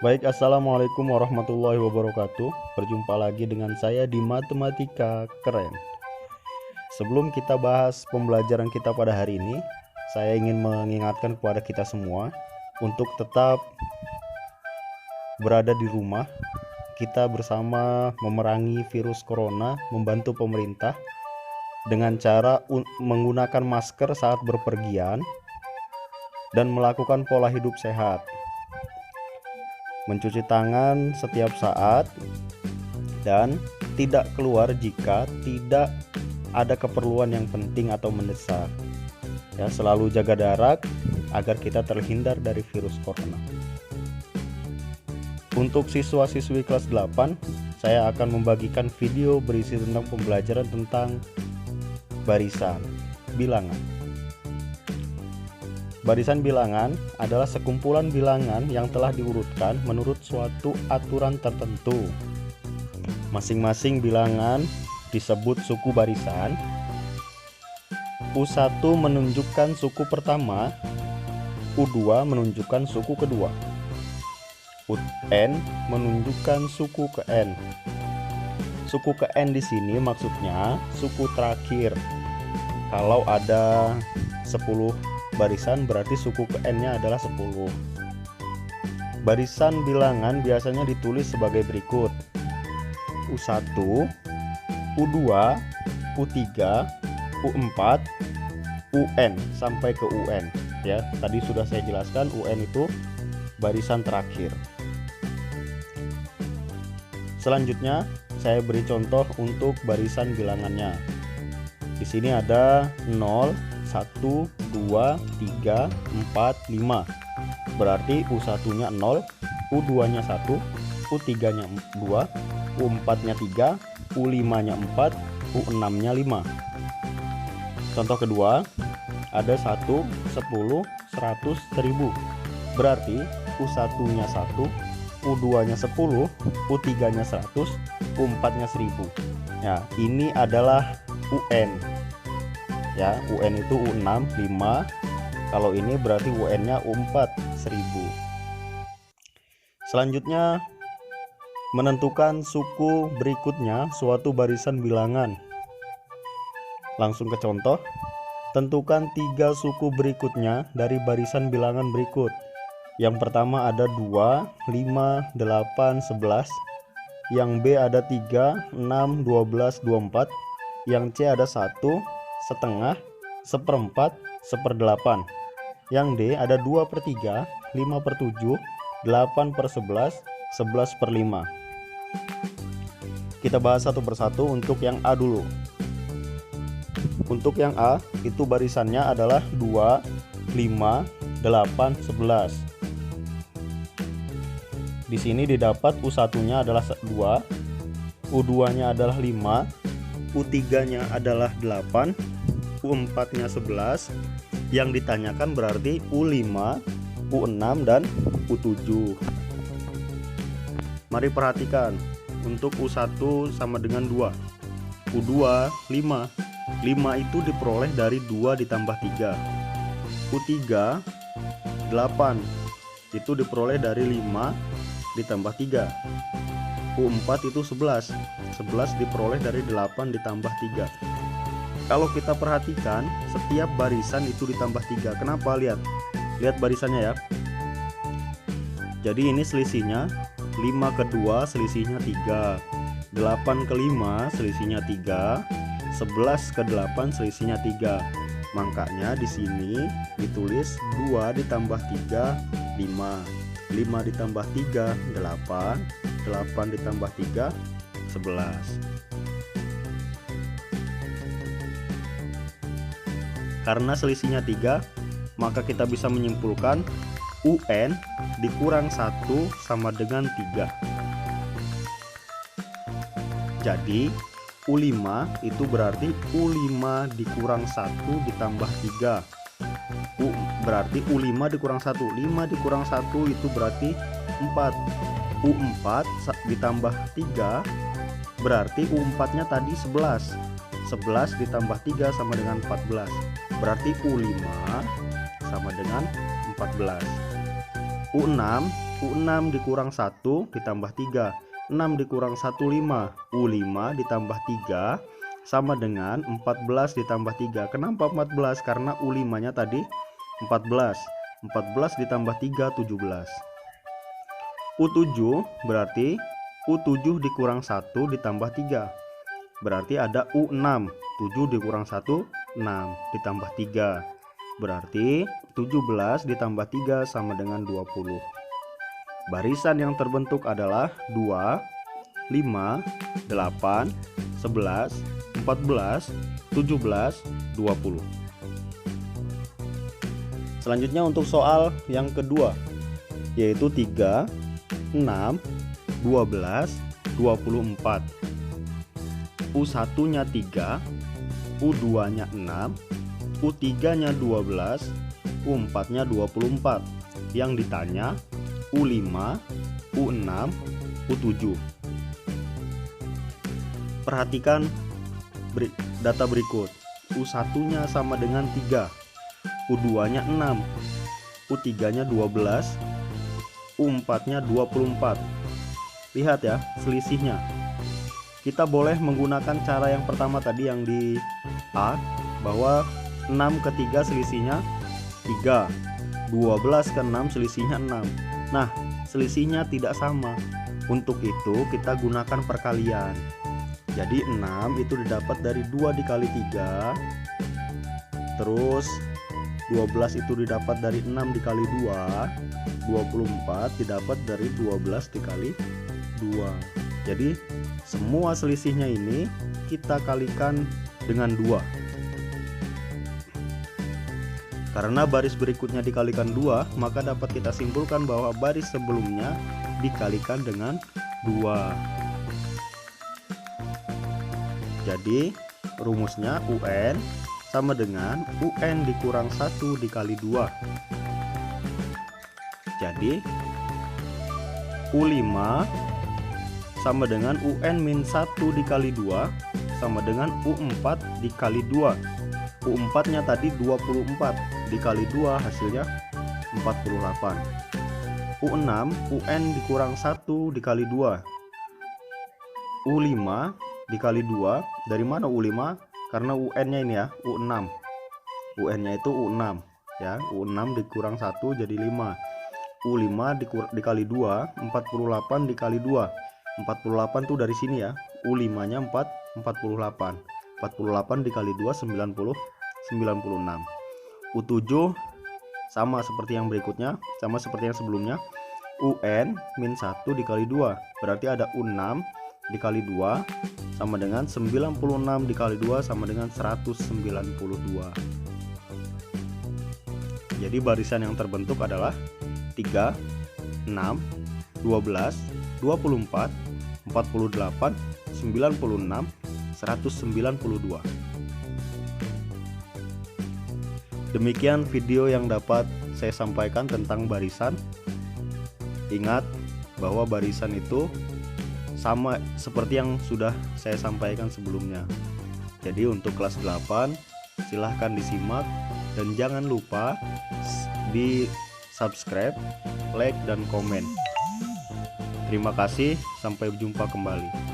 Baik, assalamualaikum warahmatullahi wabarakatuh. Berjumpa lagi dengan saya di Matematika Keren. Sebelum kita bahas pembelajaran kita pada hari ini, saya ingin mengingatkan kepada kita semua untuk tetap berada di rumah. Kita bersama memerangi virus corona, membantu pemerintah dengan cara menggunakan masker saat berpergian dan melakukan pola hidup sehat. Mencuci tangan setiap saat dan tidak keluar jika tidak ada keperluan yang penting atau mendesak. Ya, selalu jaga jarak agar kita terhindar dari virus corona. Untuk siswa-siswi kelas 8, saya akan membagikan video berisi tentang pembelajaran tentang barisan bilangan. Barisan bilangan adalah sekumpulan bilangan yang telah diurutkan menurut suatu aturan tertentu. Masing-masing bilangan disebut suku barisan. U1 menunjukkan suku pertama, U2 menunjukkan suku kedua, UN menunjukkan suku ke N. Suku ke N di sini maksudnya suku terakhir. Kalau ada 10 barisan berarti suku ke N-nya adalah 10. Barisan bilangan biasanya ditulis sebagai berikut: U1, U2, U3, U4, UN sampai ke UN. Ya, tadi sudah saya jelaskan UN itu barisan terakhir. Selanjutnya saya beri contoh untuk barisan bilangannya. Di sini ada 0, 1, 2, 3, 4, 5. Berarti U1-nya 0, U2-nya 1, U3-nya 2, U4-nya 3, U5-nya 4, U6-nya 5. Contoh kedua, ada 1, 10, 100, 1000. Berarti U1-nya 1, U2-nya 10, U3-nya 100, U4-nya 1000. Ya, ini adalah UN. Ya, UN itu U6 5. Kalau ini berarti UN-nya U4 1000. Selanjutnya menentukan suku berikutnya suatu barisan bilangan. Langsung ke contoh. Tentukan 3 suku berikutnya dari barisan bilangan berikut. Yang pertama ada 2, 5, 8, 11. Yang B ada 3, 6, 12, 24. Yang C ada 1, setengah, seperempat, seperdelapan. Yang D ada 2/3, 5/7, 8/11, 11/5. Kita bahas satu persatu. Untuk yang A dulu. Untuk yang A itu barisannya adalah 2, 5, 8, 11. Di sini didapat U1-nya adalah 2, U2-nya adalah 5, U3-nya adalah 8, U4-nya 11. Yang ditanyakan berarti U5, U6, dan U7. Mari perhatikan. Untuk U1 sama dengan 2, U2 5. 5 itu diperoleh dari 2 ditambah 3. U3 8. Itu diperoleh dari 5 ditambah 3. U4 itu 11. 11 diperoleh dari 8 ditambah 3. Kalau kita perhatikan, setiap barisan itu ditambah 3. Kenapa? Lihat barisannya ya. Jadi ini selisihnya 5 ke 2 selisihnya 3, 8 ke 5 selisihnya 3, 11 ke 8 selisihnya 3. Makanya di sini ditulis 2 ditambah 3 5, 5 ditambah 3 8, 8 ditambah 3 11. Karena selisihnya 3, maka kita bisa menyimpulkan UN dikurang 1 sama dengan 3. Jadi U5 itu berarti U5 dikurang 1 ditambah 3. Berarti U5 dikurang 1. 5 dikurang 1 itu berarti 4. U4 ditambah 3 berarti U4-nya tadi 11. 11 ditambah 3 sama dengan 14. Berarti U5 sama dengan 14. U6 U6 dikurang 1 ditambah 3. 6 dikurang 1 5. U5 ditambah 3 sama dengan 14 ditambah 3. Kenapa 14? Karena U5 nya tadi 14. 14 ditambah 3 17. U7 berarti U7 dikurang 1 ditambah 3. Berarti ada U6. 7 dikurang 1 6 ditambah 3. Berarti 17 ditambah 3 sama dengan 20. Barisan yang terbentuk adalah 2, 5, 8, 11, 14, 17, 20. Selanjutnya untuk soal yang kedua, yaitu 3, 6, 12, 24. U1 nya 3, U2 nya 6, U3 nya 12, U4 nya 24. Yang ditanya U5, U6, U7. Perhatikan data berikut. U1 nya sama dengan 3, U2 nya 6, U3 nya 12, U4 nya 24. Lihat ya selisihnya. Kita boleh menggunakan cara yang pertama tadi yang di A, bahwa 6 ke 3 selisihnya 3, 12 ke 6 selisihnya 6. Nah, selisihnya tidak sama. Untuk itu kita gunakan perkalian. Jadi 6 itu didapat dari 2 dikali 3. Terus 12 itu didapat dari 6 dikali 2. 24 didapat dari 12 dikali 2. Jadi semua selisihnya ini kita kalikan dengan 2. Karena baris berikutnya dikalikan 2, maka dapat kita simpulkan bahwa baris sebelumnya dikalikan dengan 2. Jadi rumusnya UN sama dengan UN dikurang 1 dikali 2. Jadi U5 sama dengan UN min 1 dikali 2 sama dengan U4 dikali 2. U4 nya tadi 24 dikali 2 hasilnya 48. U6 UN dikurang 1 dikali 2. U5 dikali 2. Dari mana U5? Karena UN nya ini ya U6. UN nya itu U6 ya. U6 dikurang 1 jadi 5. U5 dikali 2, 48 dikali 2. 48 tuh dari sini ya. U5 nya 48. 48 dikali 2 96. U7 sama seperti yang berikutnya, sama seperti yang sebelumnya. UN min 1 dikali 2. Berarti ada U6 dikali 2 sama dengan 96 dikali 2 sama dengan 192. Jadi barisan yang terbentuk adalah 3, 6, 12, 24, 48, 96, 192. Demikian video yang dapat saya sampaikan tentang barisan. Ingat bahwa barisan itu sama seperti yang sudah saya sampaikan sebelumnya. Jadi untuk kelas 8 silahkan disimak dan jangan lupa di subscribe, like, dan komen. Terima kasih, sampai jumpa kembali.